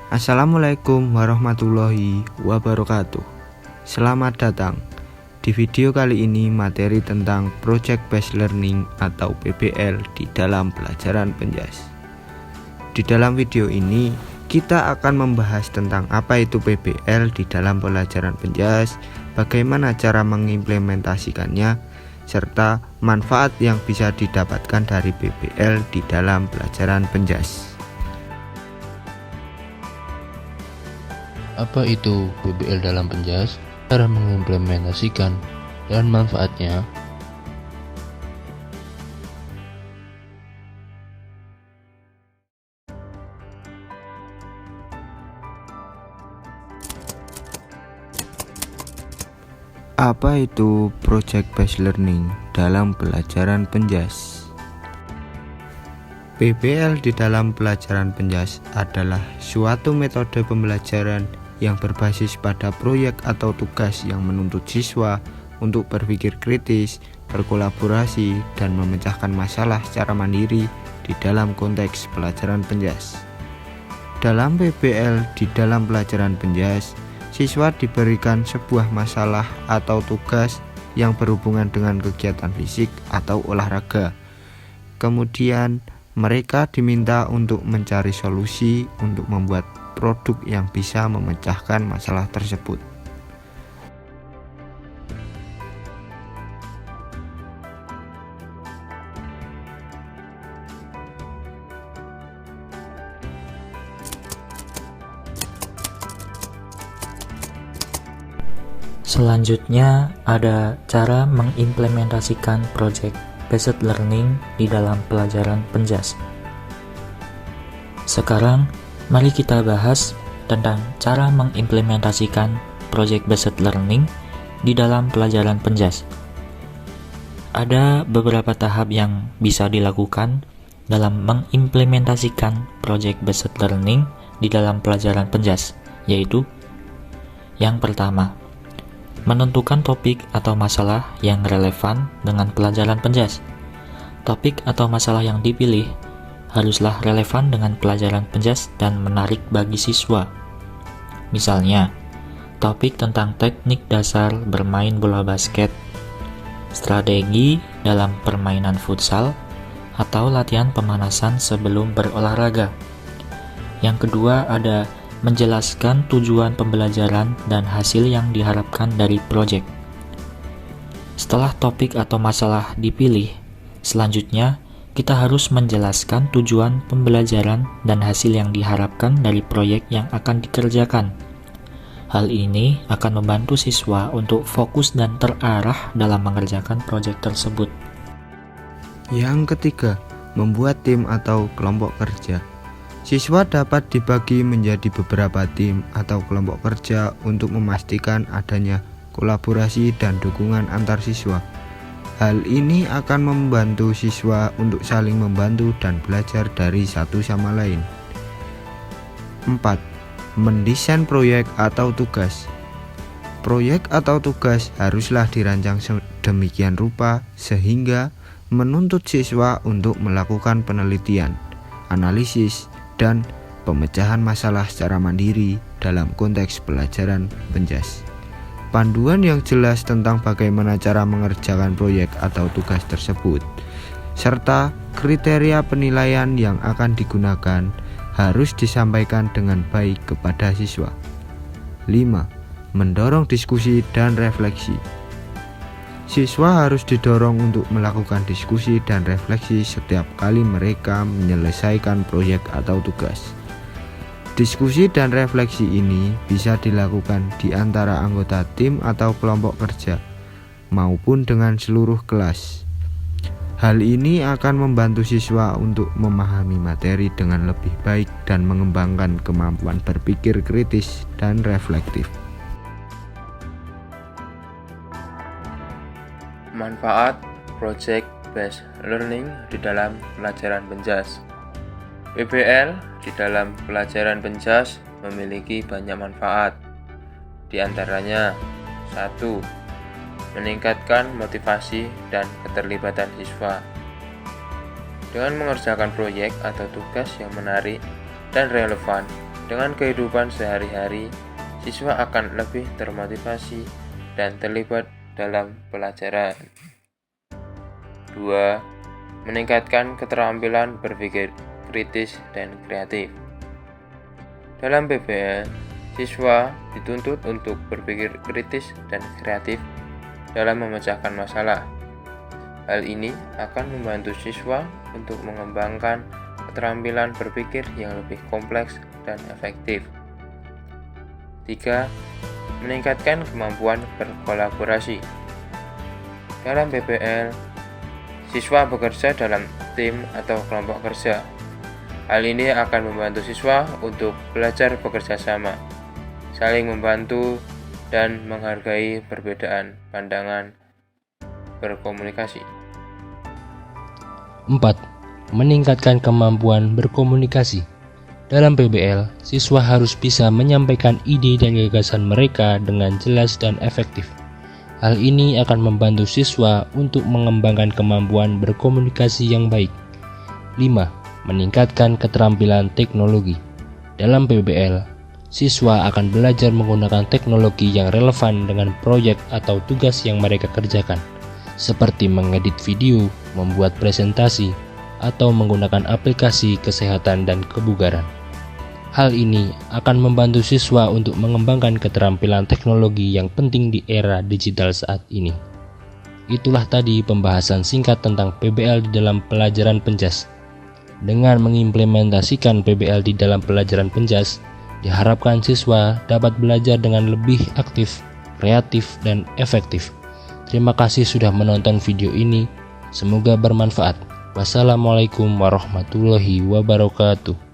Assalamualaikum warahmatullahi wabarakatuh. Selamat datang. Di video kali ini materi tentang Project Based Learning atau PBL di dalam pelajaran Penjas. Di dalam video ini kita akan membahas tentang apa itu PBL di dalam pelajaran Penjas, bagaimana cara mengimplementasikannya, serta manfaat yang bisa didapatkan dari PBL di dalam pelajaran Penjas. Apa itu PBL dalam Penjas? Cara mengimplementasikan dan manfaatnya. Apa itu Project Based Learning dalam pelajaran Penjas? PBL di dalam pelajaran Penjas adalah suatu metode pembelajaran yang berbasis pada proyek atau tugas yang menuntut siswa untuk berpikir kritis, berkolaborasi, dan memecahkan masalah secara mandiri di dalam konteks pelajaran Penjas. Dalam PBL di dalam pelajaran Penjas, siswa diberikan sebuah masalah atau tugas yang berhubungan dengan kegiatan fisik atau olahraga. Kemudian, mereka diminta untuk mencari solusi untuk membuat produk yang bisa memecahkan masalah tersebut. Selanjutnya ada cara mengimplementasikan Project Based Learning di dalam pelajaran Penjas. Sekarang mari kita bahas tentang cara mengimplementasikan Project Based Learning di dalam pelajaran Penjas. Ada beberapa tahap yang bisa dilakukan dalam mengimplementasikan Project Based Learning di dalam pelajaran Penjas, yaitu yang pertama, menentukan topik atau masalah yang relevan dengan pelajaran Penjas. Topik atau masalah yang dipilih haruslah relevan dengan pelajaran Penjas dan menarik bagi siswa. Misalnya, topik tentang teknik dasar bermain bola basket, strategi dalam permainan futsal, atau latihan pemanasan sebelum berolahraga. Yang kedua ada menjelaskan tujuan pembelajaran dan hasil yang diharapkan dari proyek. Setelah topik atau masalah dipilih, selanjutnya kita harus menjelaskan tujuan pembelajaran dan hasil yang diharapkan dari proyek yang akan dikerjakan. Hal ini akan membantu siswa untuk fokus dan terarah dalam mengerjakan proyek tersebut. Yang ketiga, membuat tim atau kelompok kerja. Siswa dapat dibagi menjadi beberapa tim atau kelompok kerja untuk memastikan adanya kolaborasi dan dukungan antar siswa. Hal ini akan membantu siswa untuk saling membantu dan belajar dari satu sama lain. 4. Mendesain proyek atau tugas. Proyek atau tugas haruslah dirancang sedemikian rupa sehingga menuntut siswa untuk melakukan penelitian, analisis, dan pemecahan masalah secara mandiri dalam konteks pelajaran Penjas. Panduan yang jelas tentang bagaimana cara mengerjakan proyek atau tugas tersebut, serta kriteria penilaian yang akan digunakan harus disampaikan dengan baik kepada siswa. 5. Mendorong diskusi dan refleksi. Siswa harus didorong untuk melakukan diskusi dan refleksi setiap kali mereka menyelesaikan proyek atau tugas. Diskusi dan refleksi ini bisa dilakukan di antara anggota tim atau kelompok kerja, maupun dengan seluruh kelas. Hal ini akan membantu siswa untuk memahami materi dengan lebih baik dan mengembangkan kemampuan berpikir kritis dan reflektif. Manfaat Project Based Learning di dalam pelajaran Penjas. PBL di dalam pelajaran Penjas memiliki banyak manfaat. Di antaranya, 1. Meningkatkan motivasi dan keterlibatan siswa. Dengan mengerjakan proyek atau tugas yang menarik dan relevan, Dengan kehidupan sehari-hari, siswa akan lebih termotivasi dan terlibat dalam pelajaran. 2. Meningkatkan keterampilan berpikir kritis dan kreatif. Dalam PBL, siswa dituntut untuk berpikir kritis dan kreatif dalam memecahkan masalah. Hal ini akan membantu siswa untuk mengembangkan keterampilan berpikir yang lebih kompleks dan efektif. 3. Meningkatkan kemampuan berkolaborasi. Dalam PBL, siswa bekerja dalam tim atau kelompok kerja. Hal ini akan membantu siswa untuk belajar bekerja sama, saling membantu, dan menghargai perbedaan pandangan berkomunikasi. 4. Meningkatkan kemampuan berkomunikasi. Dalam PBL, siswa harus bisa menyampaikan ide dan gagasan mereka dengan jelas dan efektif. Hal ini akan membantu siswa untuk mengembangkan kemampuan berkomunikasi yang baik. 5. Meningkatkan keterampilan teknologi. Dalam PBL, siswa akan belajar menggunakan teknologi yang relevan dengan proyek atau tugas yang mereka kerjakan, seperti mengedit video, membuat presentasi, atau menggunakan aplikasi kesehatan dan kebugaran. Hal ini akan membantu siswa untuk mengembangkan keterampilan teknologi yang penting di era digital saat ini. Itulah tadi pembahasan singkat tentang PBL di dalam pelajaran Penjas. Dengan mengimplementasikan PBL di dalam pelajaran Penjas, diharapkan siswa dapat belajar dengan lebih aktif, kreatif, dan efektif. Terima kasih sudah menonton video ini. Semoga bermanfaat. Wassalamualaikum warahmatullahi wabarakatuh.